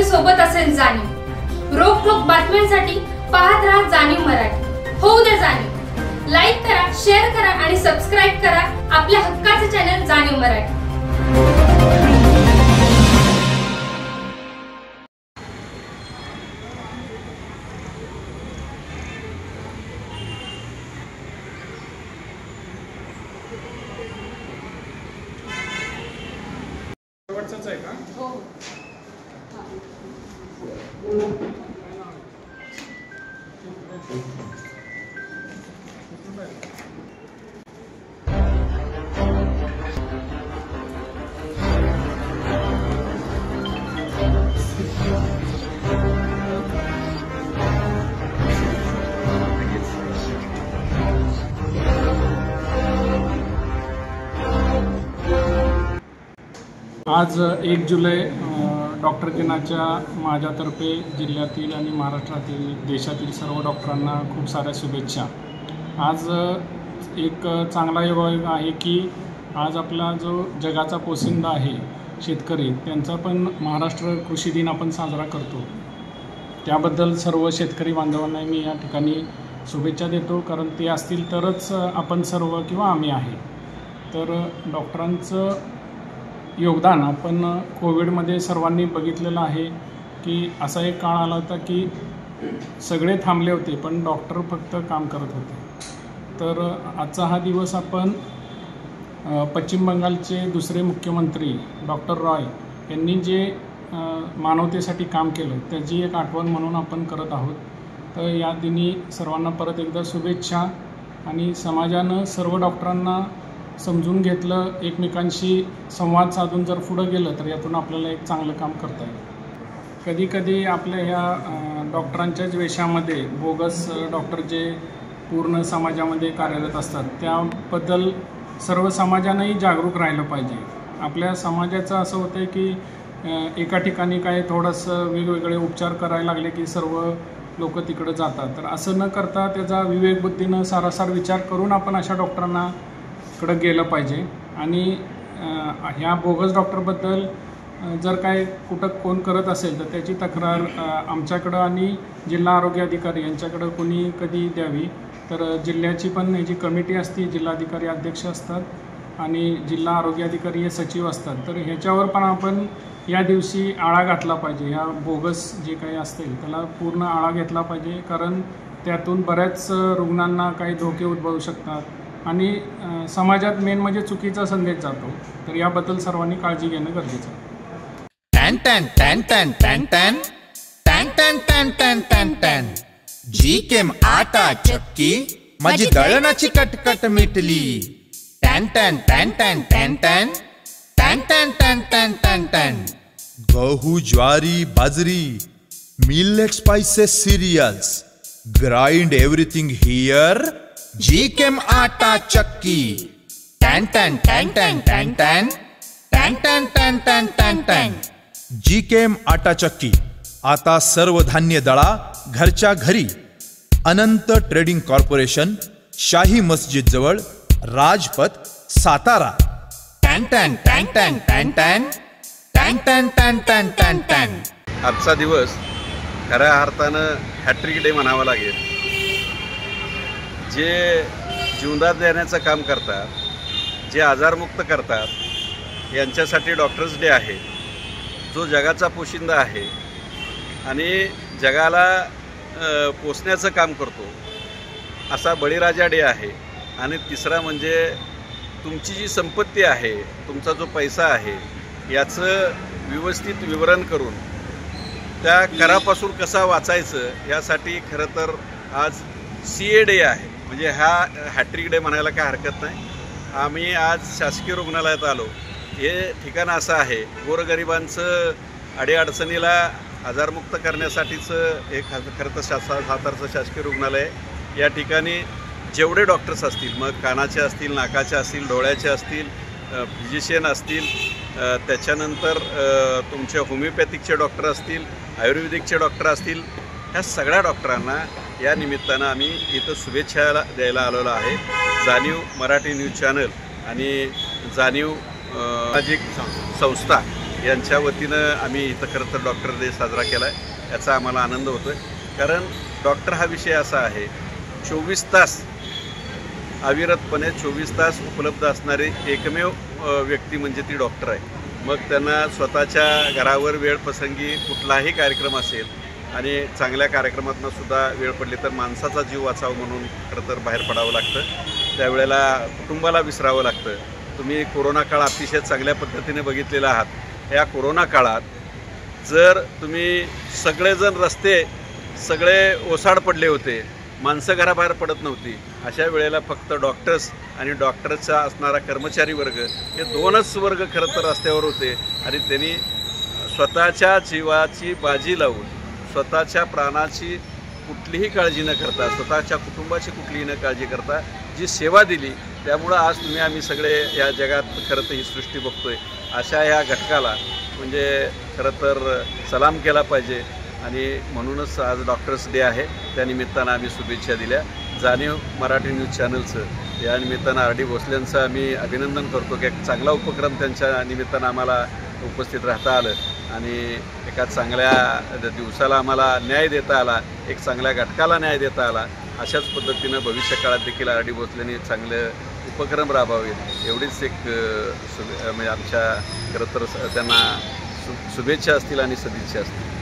सोबत असेल जाणीव। रोखोक बातम्यांसाठी पाहत राहा जाणीव मराठी। होऊ दे जाणीव। लाईक करा, शेअर करा आणि सबस्क्राइब करा आपल्या हक्काचे चॅनल जाणीव मराठी। आहे का? हो। आज 1 जुलै डॉक्टर दिनाच्या माझ्यातर्फे जिल्ह्यातील आणि महाराष्ट्रातील देशातील सर्व डॉक्टरांना खूप साऱ्या शुभेच्छा। आज एक चांगला योग आहे की आज आपला जो जगाचा पोशिंदा आहे शेतकरी, त्यांचा पण महाराष्ट्र कृषी दिन आपण साजरा करतो। त्याबद्दल सर्व शेतकरी बांधवांना मी या ठिकाणी शुभेच्छा देतो, कारण ते असतील तरच आपण सर्व किंवा आम्ही आहे। तर डॉक्टरांचं योगदान आपण कोविडमध्ये सर्वांनी बघितलेलं आहे की असा एक काळ आला होता की सगळे थांबले होते पण डॉक्टर फक्त काम करत होते। तर आजचा हा दिवस आपण पश्चिम बंगालचे दुसरे मुख्यमंत्री डॉक्टर रॉय यांनी जे मानवतेसाठी काम केलं त्याची एक आठवण म्हणून आपण करत आहोत। तर या दिनी सर्वांना परत एकदा शुभेच्छा। आणि समाजानं सर्व डॉक्टरांना समजून घेतलं, एकमेकांशी संवाद साधून जर पुढं गेलं तर यातून आपल्याला एक चांगलं काम करता येईल। कधीकधी आपल्या ह्या डॉक्टरांच्याच वेशामध्ये बोगस डॉक्टर जे पूर्ण समाजामध्ये कार्यरत असतात त्याबद्दल सर्व समाजानंही जागरूक राहिलं पाहिजे। आपल्या समाजाचं असं होतं की एका ठिकाणी काय थोडंसं वेगवेगळे उपचार करायला लागले की सर्व लोक तिकडं जातात। तर असं न करता त्याचा विवेकबुद्धीनं सारासार विचार करून आपण अशा डॉक्टरांना कडे गेलं पाहिजे। आणि ह्या बोगस डॉक्टरबद्दल जर काय कुठं कोण करत असेल तर त्याची तक्रार आमच्याकडं आणि जिल्हा आरोग्य अधिकारी यांच्याकडं कोणी कधी द्यावी। तर जिल्ह्याची पण जी कमिटी असते, जिल्हाधिकारी अध्यक्ष असतात आणि जिल्हा आरोग्य अधिकारी हे सचिव असतात, तर ह्याच्यावर पण आपण या दिवशी आळा घातला पाहिजे। ह्या बोगस जे काही असतील त्याला पूर्ण आळा घेतला पाहिजे, कारण त्यातून बऱ्याच रुग्णांना काही धोके उद्भवू शकतात आणि समाजात मेन म्हणजे चुकीचा संदेश जातो। तर याबद्दल सर्वांनी काळजी घेणं गरजेचं आहे। टॅन टॅन टॅन टॅन टॅन टॅन टॅन टॅन टॅन टॅन टॅन टॅन जीकेम आटा चक्की माझी दळणाची कटकट मिटली। टॅन टॅन टॅन टॅन टॅन टॅन टॅन टॅन टॅन टॅन टॅन टॅन गहू ज्वारी बाजरी millet spices cereals grind everything here Gkem आटा चक्की। टॅन टॅन टॅन टॅन टॅन टॅन टॅन टॅन टॅन टॅन टॅन टॅन जीकेम आटा चक्की आता सर्व धान्य दळा घरच्या घरी। अनंत ट्रेडिंग कॉर्पोरेशन, शाही मस्जिद जवळ, राजपथ, सातारा। टॅन टॅन टॅन टॅन टॅन टॅन टॅन टॅन टॅन टॅन टॅन टॅन आजचा दिवस खऱ्या अर्थानं हॅट्रिक डे म्हणावा लागेल। जे जीवनदान देण्याचं काम करतात, जे आजारमुक्त करतात, यांच्यासाठी डॉक्टर्स डे आहे, जो जगाचा पोशिंदा आहे आणि जगाला पोसण्याचं काम करतो असा बळीराजा डे आहे। आणि तिसरा म्हणजे तुमची जी संपत्ती आहे, तुमचा जो पैसा आहे याचं व्यवस्थित विवरण करून त्या करापासून कसा वाचायचं यासाठी खरं तर आज CA डे आहे। म्हणजे हा हॅट्रिक डे म्हणायला काय हरकत नाही। आम्ही आज शासकीय रुग्णालयात आलो। हे ठिकाण असं आहे गोरगरिबांचं अडीअडचणीला आजारमुक्त करण्यासाठीचं एक खरं तर सातारचं शासकीय रुग्णालय। या ठिकाणी जेवढे डॉक्टर्स असतील, मग कानाचे असतील, नाकाचे असतील, डोळ्याचे असतील, फिजिशियन असतील, त्याच्यानंतर तुमचे होमिओपॅथिकचे डॉक्टर असतील, आयुर्वेदिकचे डॉक्टर असतील, ह्या सगळ्या डॉक्टरांना या निमित्तानं आम्ही इथं शुभेच्छा द्यायला आलेलो आहे। जाणीव मराठी न्यूज चॅनल आणि जाणीव सामाजिक संस्था यांच्या वतीनं आम्ही इथं खरं तर डॉक्टर डे साजरा केला आहे. याचा आम्हाला आनंद होतो आहे, कारण डॉक्टर हा विषय असा आहे 24 तास अविरतपणे 24 तास उपलब्ध असणारी एकमेव व्यक्ती म्हणजे ती डॉक्टर आहे. मग त्यांना स्वतःच्या घरावर वेळ प्रसंगी कुठलाही कार्यक्रम असेल आणि चांगल्या कार्यक्रमातून सुद्धा वेळ पडली तर माणसाचा जीव वाचावा म्हणून खरं तर बाहेर पडावं लागतं. त्यावेळेला कुटुंबाला विसरावं लागतं. तुम्ही कोरोना काळ अतिशय चांगल्या पद्धतीने बघितलेला आहात. या कोरोना काळात जर तुम्ही सगळेजण रस्ते सगळे ओसाड पडले होते, माणसं घराबाहेर पडत नव्हती, अशा वेळेला फक्त डॉक्टर्स आणि डॉक्टरचा असणारा कर्मचारी वर्ग हे दोनच वर्ग खरं तर रस्त्यावर होते आणि त्यांनी स्वतःच्या जीवाची बाजी लावून स्वतःच्या प्राणाची कुठलीही काळजी न करता, स्वतःच्या कुटुंबाची कुठलीही न काळजी करता जी सेवा दिली, त्यामुळं आज आम्ही सगळे या जगात खरं तर ही सृष्टी बघतोय. अशा ह्या घटकाला म्हणजे खरं तर सलाम केला पाहिजे आणि म्हणूनच आज डॉक्टर्स डे आहे. त्यानिमित्तानं आम्ही शुभेच्छा दिल्या. जाणीव मराठी न्यूज चॅनलचं या निमित्तानं RD भोसलेंचं आम्ही अभिनंदन करतो की एक चांगला उपक्रम त्यांच्या निमित्तानं आम्हाला उपस्थित राहता आलं आणि एका चांगल्या दिवसाला आम्हाला न्याय देता आला, एक चांगल्या घटकाला न्याय देता आला. अशाच पद्धतीनं भविष्य काळात देखील RD भोसलेंनी चांगले उपक्रम राबवावेत एवढीच एक म्हणजे आमच्या खरं तर त्यांना शुभेच्छा असतील आणि सदिच्छा असतील.